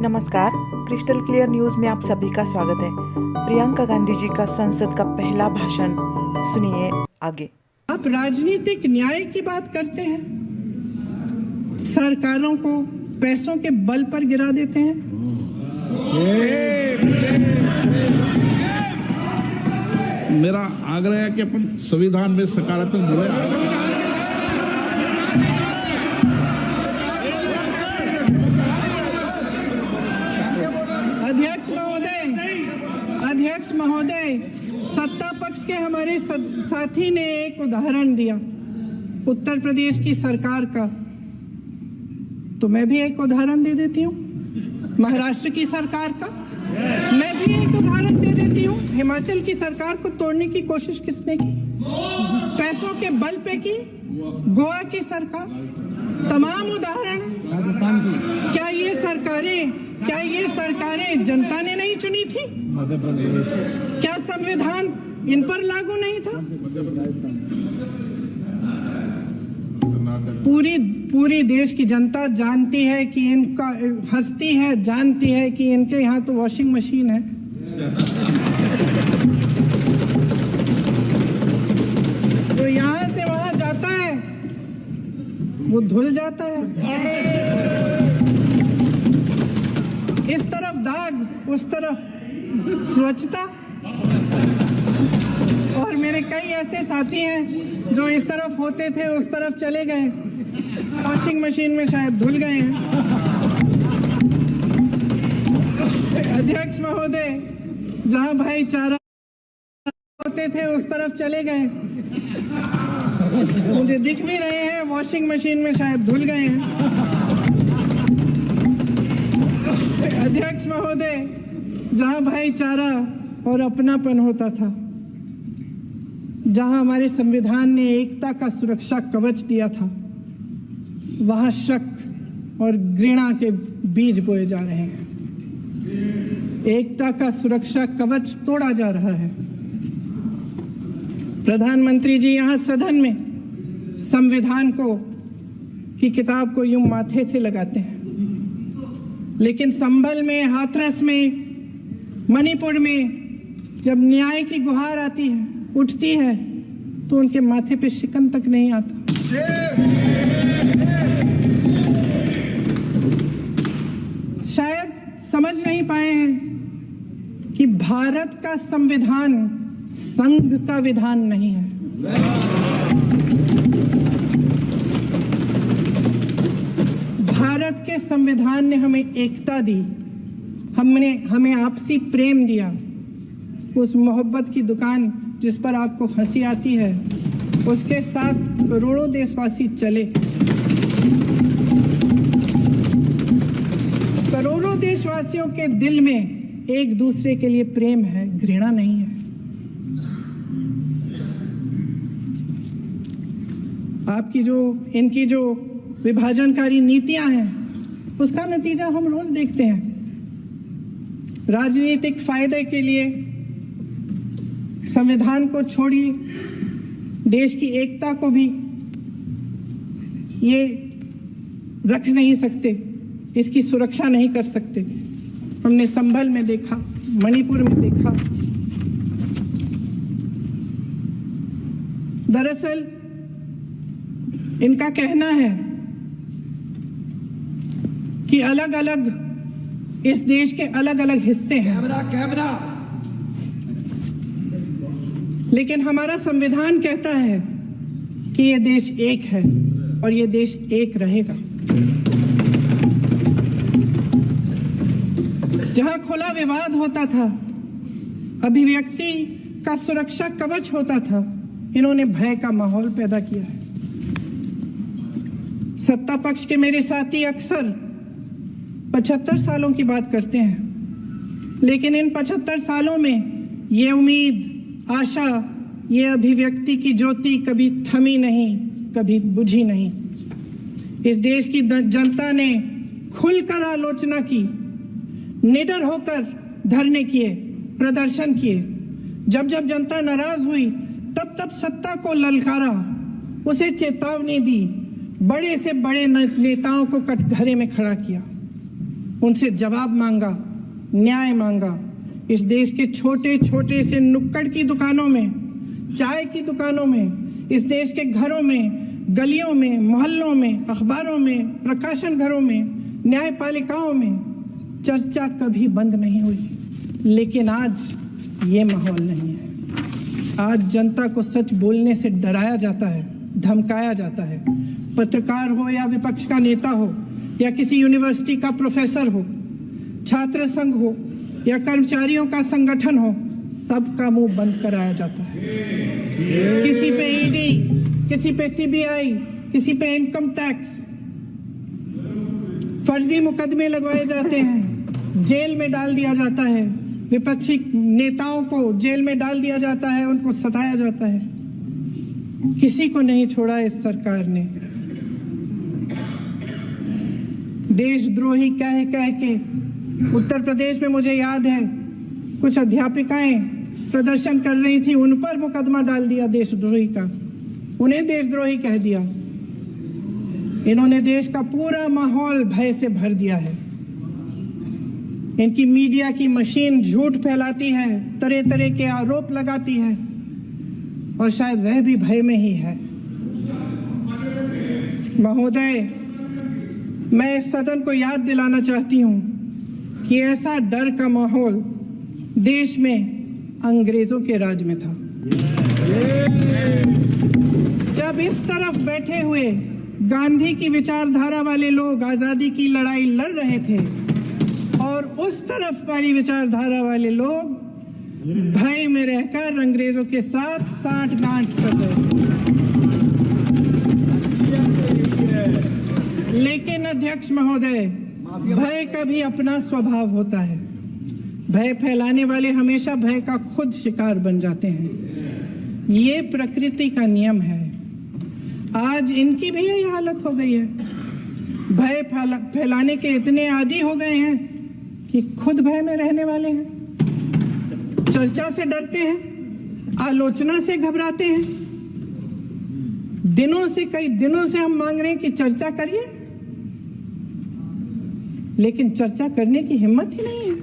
नमस्कार, crystal clear news में आप सभी का स्वागत है। प्रियंका गांधी जी का संसद का पहला भाषण सुनिए आगे। आप राजनीतिक न्याय की बात करते हैं, सरकारों को पैसों के बल पर गिरा देते हैं। मेरा आग्रह है कि अपन संविधान में सकारात्मक बोले। अध्यक्ष महोदय, सत्ता पक्ष के हमारे साथी ने एक उदाहरण दिया उत्तर प्रदेश की सरकार का, तो मैं भी एक उदाहरण दे देती हूँ महाराष्ट्र की सरकार का। मैं भी एक उदाहरण दे देती हूँ हिमाचल की सरकार को तोड़ने की कोशिश किसने की, पैसों के बल पे की, गोवा की सरकार। तमाम उदाहरण है। राजस्थान की क्या ये सरकारें जनता ने नहीं चुनी थी? क्या संविधान इन पर लागू नहीं था? पूरी देश की जनता जानती है कि इनका हंसती है, जानती है कि इनके यहाँ तो वॉशिंग मशीन है। तो यहाँ से वहां जाता है, वो धुल जाता है। इस तरफ दाग, उस तरफ स्वच्छता। और मेरे कई ऐसे साथी हैं जो इस तरफ होते थे उस तरफ चले गए, वॉशिंग मशीन में शायद धुल गए हैं। अध्यक्ष महोदय, जहां भाईचारा होते थे उस तरफ चले गए, मुझे दिख भी रहे हैं, वॉशिंग मशीन में शायद धुल गए हैं। अध्यक्ष महोदय, जहां भाईचारा और अपनापन होता था, जहां हमारे संविधान ने एकता का सुरक्षा कवच दिया था, वहां शक और घृणा के बीज बोए जा रहे हैं। एकता का सुरक्षा कवच तोड़ा जा रहा है। प्रधानमंत्री जी यहां सदन में संविधान की किताब को यूं माथे से लगाते हैं, लेकिन संभल में, हाथरस में, मणिपुर में जब न्याय की गुहार आती है, उठती है, तो उनके माथे पे शिकन तक नहीं आता। शायद समझ नहीं पाए हैं कि भारत का संविधान संघ का विधान नहीं है। भारत के संविधान ने हमें एकता दी, हमें आपसी प्रेम दिया। उस मोहब्बत की दुकान जिस पर आपको हंसी आती है, उसके साथ करोड़ों देशवासी चले। करोड़ों देशवासियों के दिल में एक दूसरे के लिए प्रेम है, घृणा नहीं है। इनकी जो विभाजनकारी नीतियां हैं, उसका नतीजा हम रोज देखते हैं। राजनीतिक फायदे के लिए संविधान को छोड़िए, देश की एकता को भी ये रख नहीं सकते, इसकी सुरक्षा नहीं कर सकते। हमने संभल में देखा, मणिपुर में देखा। दरअसल इनका कहना है कि अलग अलग इस देश के अलग अलग हिस्से हैं, लेकिन हमारा संविधान कहता है कि ये देश एक है और ये देश एक रहेगा। जहां खुला विवाद होता था, अभिव्यक्ति का सुरक्षा कवच होता था, इन्होंने भय का माहौल पैदा किया है। सत्ता पक्ष के मेरे साथी अक्सर 75 सालों की बात करते हैं, लेकिन इन 75 सालों में ये उम्मीद, आशा, ये अभिव्यक्ति की ज्योति कभी थमी नहीं, कभी बुझी नहीं। इस देश की जनता ने खुलकर आलोचना की, निडर होकर धरने किए, प्रदर्शन किए। जब जब जनता नाराज हुई, तब तब सत्ता को ललकारा, उसे चेतावनी दी, बड़े से बड़े नेताओं को कटघरे में खड़ा किया। उनसे जवाब मांगा, न्याय मांगा। इस देश के छोटे छोटे से नुक्कड़ की दुकानों में, चाय की दुकानों में, इस देश के घरों में, गलियों में, मोहल्लों में, अखबारों में, प्रकाशन घरों में, न्यायपालिकाओं में चर्चा कभी बंद नहीं हुई। लेकिन आज ये माहौल नहीं है। आज जनता को सच बोलने से डराया जाता है, धमकाया जाता है। पत्रकार हो या विपक्ष का नेता हो या किसी यूनिवर्सिटी का प्रोफेसर हो, छात्र संघ हो या कर्मचारियों का संगठन हो, सबका मुंह बंद कराया जाता है। किसी पे ईडी, किसी पे सीबीआई, किसी पे इनकम टैक्स, फर्जी मुकदमे लगवाए जाते हैं, जेल में डाल दिया जाता है। विपक्षी नेताओं को जेल में डाल दिया जाता है, उनको सताया जाता है। किसी को नहीं छोड़ा इस सरकार ने। देशद्रोही कह के उत्तर प्रदेश में मुझे याद है कुछ अध्यापिकाएं प्रदर्शन कर रही थी, उन पर मुकदमा डाल दिया देशद्रोही का, उन्हें देशद्रोही कह दिया। इन्होंने देश का पूरा माहौल भय से भर दिया है। इनकी मीडिया की मशीन झूठ फैलाती है, तरह तरह के आरोप लगाती है, और शायद वह भी भय में ही है। महोदय, मैं इस सदन को याद दिलाना चाहती हूं कि ऐसा डर का माहौल देश में अंग्रेजों के राज में था। जब इस तरफ बैठे हुए गांधी की विचारधारा वाले लोग आजादी की लड़ाई लड़ रहे थे और उस तरफ वाली विचारधारा वाले लोग भय में रहकर अंग्रेजों के साथ साठगांठ कर रहे थे। लेकिन अध्यक्ष महोदय, भय का भी अपना स्वभाव होता है। भय फैलाने वाले हमेशा भय का खुद शिकार बन जाते हैं। ये प्रकृति का नियम है। आज इनकी भी यही हालत हो गई है। भय फैलाने के इतने आदी हो गए हैं कि खुद भय में रहने वाले हैं। चर्चा से डरते हैं, आलोचना से घबराते हैं। कई दिनों से हम मांग रहे हैं कि चर्चा करिए, लेकिन चर्चा करने की हिम्मत ही नहीं है।